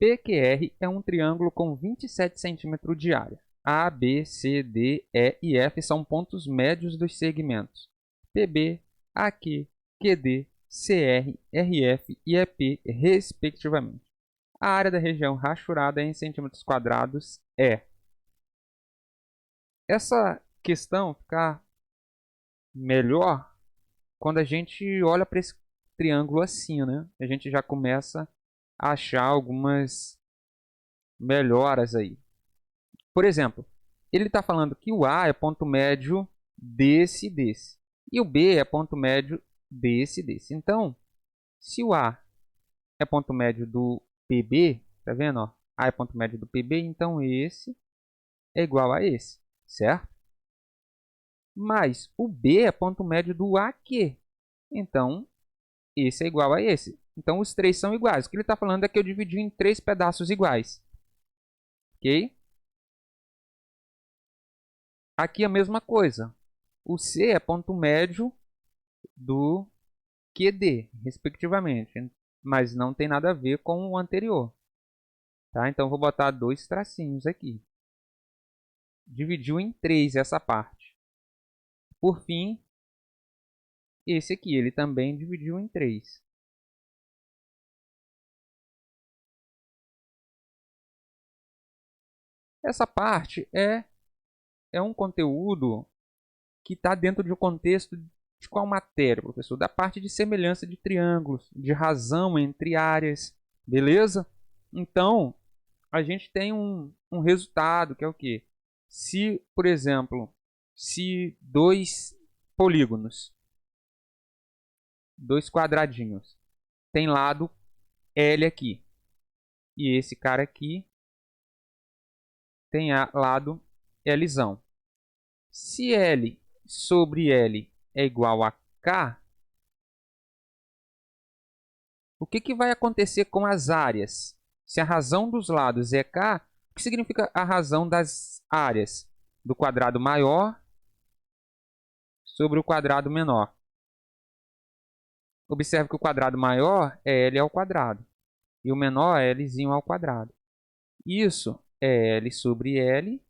PQR é um triângulo com 27 centímetros de área. A, B, C, D, E e F são pontos médios dos segmentos PB, AQ, QD, CR, RF e EP, respectivamente. A área da região rachurada em centímetros quadrados é... Essa questão fica melhor quando a gente olha para esse triângulo assim, né? A gente já começa a achar algumas melhoras aí. Por exemplo, ele está falando que o A é ponto médio desse e desse. E o B é ponto médio desse e desse. Então, se o A é ponto médio do PB, tá vendo? Ó? A é ponto médio do PB, então esse é igual a esse, certo? Mas o B é ponto médio do AQ. Então, esse é igual a esse. Então, os três são iguais. O que ele está falando é que eu dividi em três pedaços iguais. Ok? Aqui a mesma coisa. O C é ponto médio do QD, respectivamente. Mas não tem nada a ver com o anterior. Tá? Então, vou botar dois tracinhos aqui. Dividiu em 3 essa parte. Por fim, esse aqui, ele também dividiu em 3. Essa parte é um conteúdo que está dentro de um contexto de qual matéria, professor? Da parte de semelhança de triângulos, de razão entre áreas, beleza? Então, a gente tem um resultado que é o quê? Se, por exemplo, se dois polígonos, dois quadradinhos, tem lado L aqui, e esse cara aqui tem lado Lzão. Se L sobre L é igual a K, o que vai acontecer com as áreas? Se a razão dos lados é K, o que significa a razão das áreas? Do quadrado maior sobre o quadrado menor. Observe que o quadrado maior é L ao quadrado e o menor é Lzinho ao quadrado. Isso é L sobre L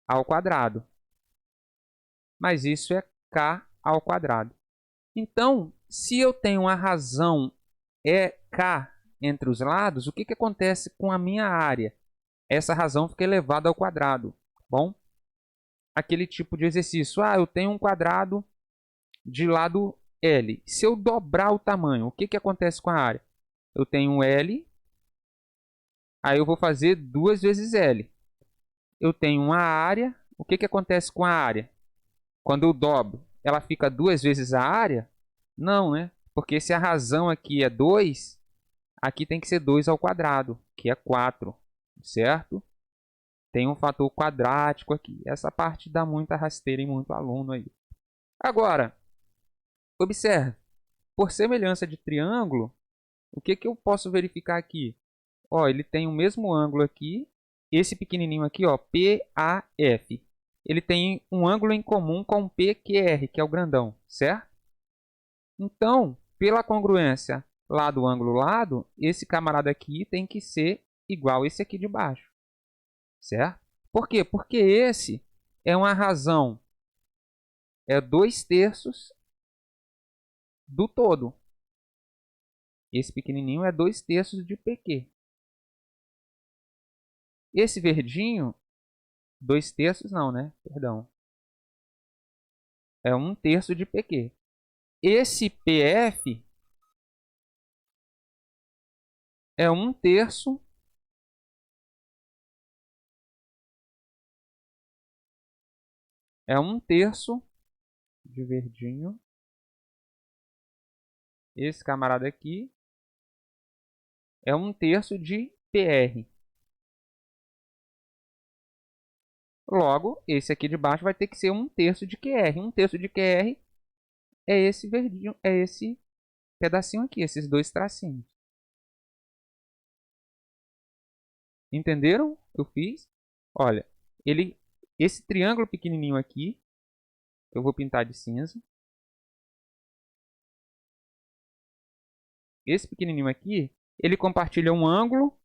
ao quadrado. Mas isso é K ao quadrado. Então, se eu tenho uma razão K entre os lados, o que acontece com a minha área? Essa razão fica elevada ao quadrado. Bom, aquele tipo de exercício. Eu tenho um quadrado de lado L. Se eu dobrar o tamanho, o que acontece com a área? Eu tenho L, aí eu vou fazer 2 vezes L. Eu tenho uma área, o que acontece com a área? Quando eu dobro, ela fica 2 vezes a área? Não, né? Porque se a razão aqui é 2, aqui tem que ser 2 ao quadrado, que é 4, certo? Tem um fator quadrático aqui. Essa parte dá muita rasteira em muito aluno aí. Agora, observe. Por semelhança de triângulo, o que eu posso verificar aqui? Ó, ele tem o mesmo ângulo aqui. Esse pequenininho aqui, ó, PAF. Ele tem um ângulo em comum com o PQR, que é o grandão, certo? Então, pela congruência lado, ângulo, lado, esse camarada aqui tem que ser igual a esse aqui de baixo, certo? Por quê? Porque esse é uma razão, é 2/3 do todo. Esse pequenininho é 2/3 de PQ. Esse verdinho, 2/3 não, né? Perdão. É 1/3 de PQ. Esse PF é 1/3 de verdinho. Esse camarada aqui é 1/3 de PR. Logo, esse aqui de baixo vai ter que ser 1/3 de QR. 1/3 de QR é esse verdinho, é esse pedacinho aqui, esses dois tracinhos. Entenderam o que eu fiz? Olha, esse triângulo pequenininho aqui, eu vou pintar de cinza. Esse pequenininho aqui ele compartilha um ângulo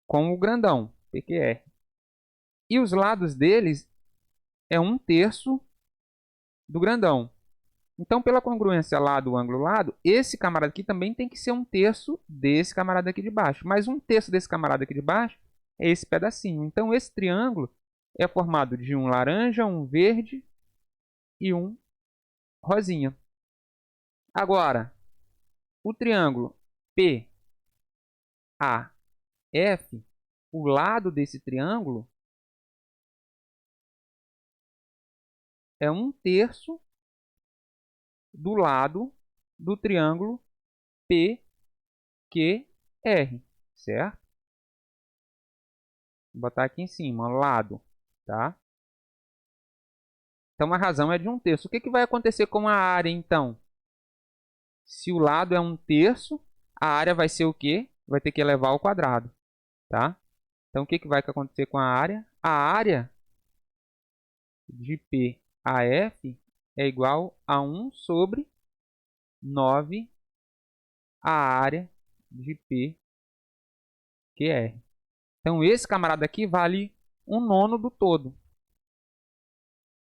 com o grandão, PQR. E os lados deles é 1/3 do grandão. Então, pela congruência lado, ângulo, lado, esse camarada aqui também tem que ser 1/3 desse camarada aqui de baixo. Mas 1/3 desse camarada aqui de baixo é esse pedacinho. Então, esse triângulo é formado de um laranja, um verde e um rosinha. Agora, o triângulo PAF, o lado desse triângulo é 1/3 do lado do triângulo PQR, certo? Vou botar aqui em cima, lado, tá? Então a razão é de 1/3. O que vai acontecer com a área, então? Se o lado é 1/3, a área vai ser o quê? Vai ter que elevar ao quadrado, tá? Então o que vai acontecer com a área? A área de PAF é igual a 1 sobre 9 a área de PQR. Então, esse camarada aqui vale 1/9 do todo.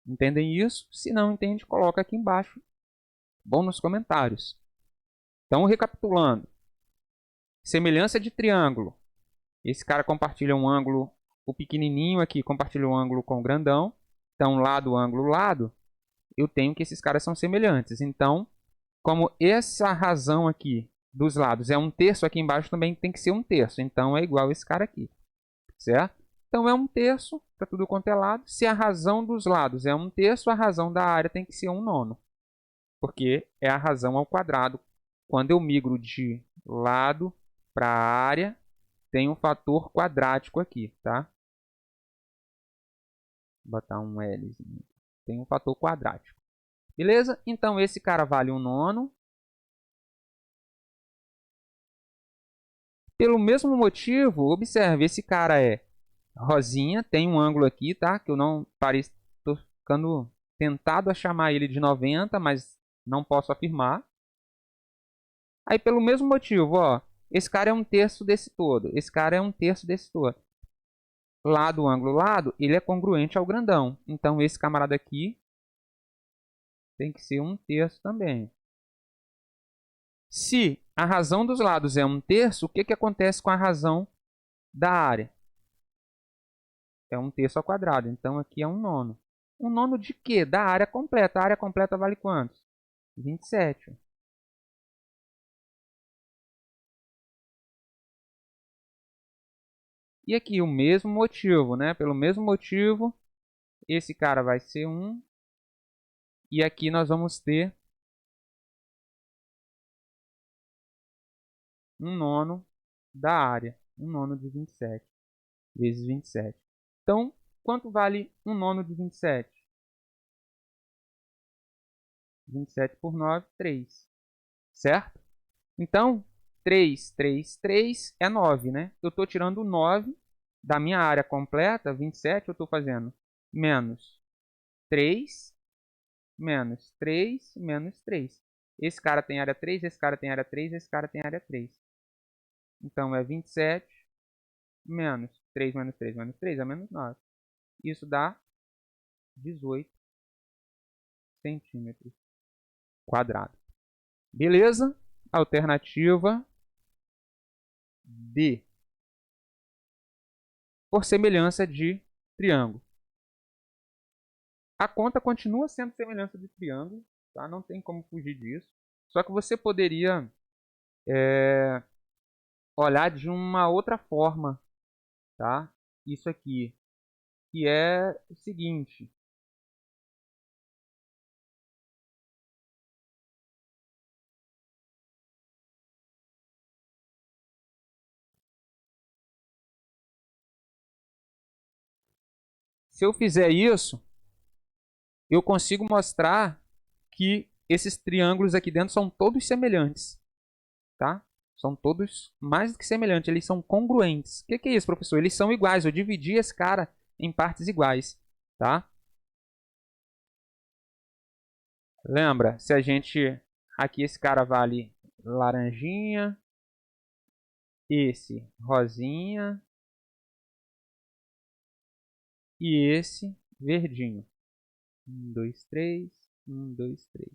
Entendem isso? Se não entende, coloca aqui embaixo. Bom nos comentários. Então, recapitulando. Semelhança de triângulo. Esse cara compartilha um ângulo, o pequenininho aqui compartilha um ângulo com o grandão. Então, lado, ângulo, lado. Eu tenho que esses caras são semelhantes. Então, como essa razão aqui dos lados é 1/3, aqui embaixo também tem que ser 1/3. Então, é igual a esse cara aqui. Certo? Então, é 1/3 para tudo quanto é lado. Se a razão dos lados é 1/3, a razão da área tem que ser 1/9. Porque é a razão ao quadrado. Quando eu migro de lado para a área, tem um fator quadrático aqui, tá? Vou botar um L. Tem um fator quadrático. Beleza? Então, esse cara vale 1/9. Pelo mesmo motivo, observe, esse cara é rosinha, tem um ângulo aqui, tá? Que eu não parei, tô ficando tentado a chamar ele de 90, mas não posso afirmar. Aí, pelo mesmo motivo, ó, esse cara é 1/3 desse todo, esse cara é 1/3 desse todo. Lado, ângulo, lado, ele é congruente ao grandão. Então, esse camarada aqui tem que ser 1/3 também. Se a razão dos lados é 1/3, o que acontece com a razão da área? É 1/3 ao quadrado. Então, aqui é 1/9. 1/9 de quê? Da área completa. A área completa vale quantos? 27. E aqui o mesmo motivo, né? Pelo mesmo motivo, esse cara vai ser 1. E aqui nós vamos ter 1/9 da área. 1/9 de 27 vezes 27. Então, quanto vale 1/9 de 27? 27 por 9, 3. Certo? Então, 3, 3, 3 é 9, né? Eu estou tirando 9 da minha área completa, 27, eu estou fazendo menos 3, menos 3, menos 3. Esse cara tem área 3, esse cara tem área 3, esse cara tem área 3. Então, é 27 menos 3 menos 3 menos 3 é menos 9. Isso dá 18 centímetros quadrados. Beleza? Alternativa D. Por semelhança de triângulo. A conta continua sendo semelhança de triângulo, tá? Não tem como fugir disso. Só que você poderia olhar de uma outra forma, tá? Isso aqui, que é o seguinte. Se eu fizer isso, eu consigo mostrar que esses triângulos aqui dentro são todos semelhantes, tá? São todos mais do que semelhantes, eles são congruentes. O que é isso, professor? Eles são iguais, eu dividi esse cara em partes iguais, tá? Lembra, se a gente... Aqui esse cara vale laranjinha, esse rosinha e esse verdinho. 1, 2, 3, 1, 2, 3.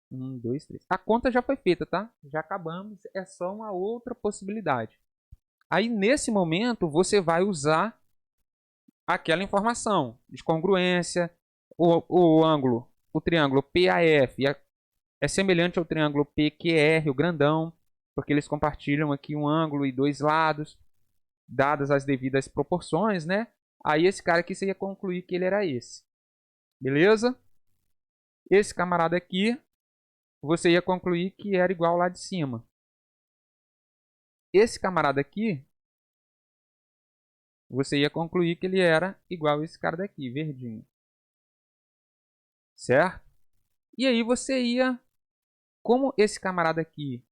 1, 2, 3. A conta já foi feita, tá? Já acabamos. É só uma outra possibilidade. Aí, nesse momento, você vai usar aquela informação de congruência, o ângulo, o triângulo PAF é semelhante ao triângulo PQR, o grandão, porque eles compartilham aqui um ângulo e dois lados, dadas as devidas proporções, né? Aí esse cara aqui você ia concluir que ele era esse. Beleza? Esse camarada aqui, você ia concluir que era igual lá de cima. Esse camarada aqui, você ia concluir que ele era igual a esse cara daqui, verdinho. Certo? E aí você ia, como esse camarada aqui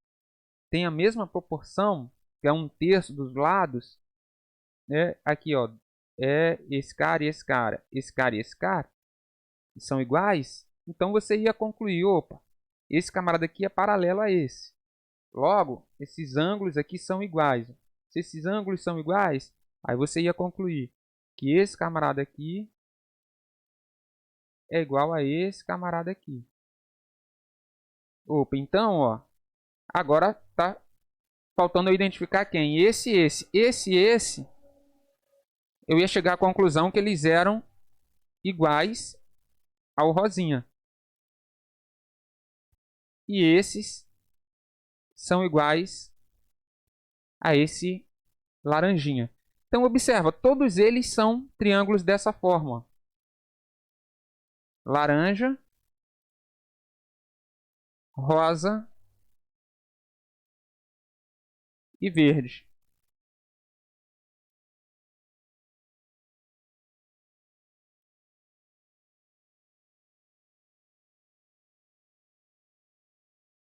tem a mesma proporção, que é 1/3 dos lados, né? Aqui, ó, é esse cara e esse cara, esse cara e esse cara, são iguais, então você ia concluir, opa, esse camarada aqui é paralelo a esse. Logo, esses ângulos aqui são iguais. Se esses ângulos são iguais, aí você ia concluir que esse camarada aqui é igual a esse camarada aqui. Opa, então, ó, agora tá faltando eu identificar quem? Esse. Eu ia chegar à conclusão que eles eram iguais ao rosinha. E esses são iguais a esse laranjinha. Então, observa, todos eles são triângulos dessa forma. Laranja, rosa e verde.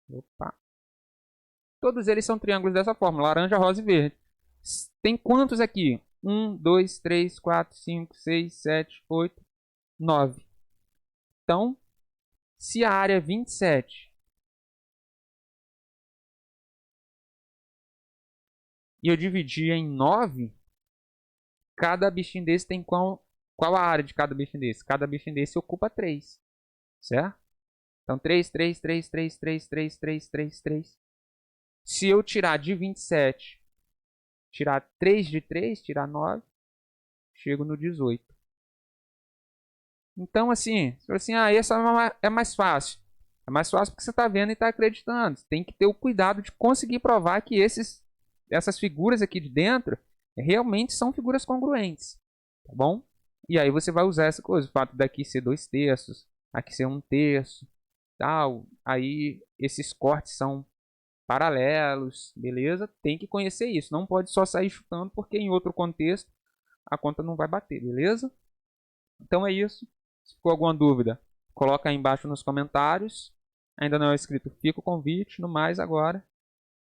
Opa. Todos eles são triângulos dessa forma, laranja, rosa e verde. Tem quantos aqui? 1, 2, 3, 4, 5, 6, 7, 8, 9. Então, se a área é 27 e eu dividir em 9, cada bichinho desse tem qual a área de cada bichinho desse? Cada bichinho desse ocupa 3, certo? Então, 3, 3, 3, 3, 3, 3, 3, 3, 3. Se eu tirar de 27, tirar 3 de 3, tirar 9, chego no 18. Então, assim, essa é mais fácil. É mais fácil porque você está vendo e está acreditando. Você tem que ter o cuidado de conseguir provar que essas figuras aqui de dentro realmente são figuras congruentes. Tá bom? E aí você vai usar essa coisa. O fato daqui ser 2/3, aqui ser 1/3, tal. Aí esses cortes são paralelos, beleza? Tem que conhecer isso. Não pode só sair chutando porque em outro contexto a conta não vai bater, beleza? Então é isso. Se ficou alguma dúvida, coloca aí embaixo nos comentários. Ainda não é inscrito, fica o convite. No mais, agora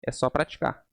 é só praticar.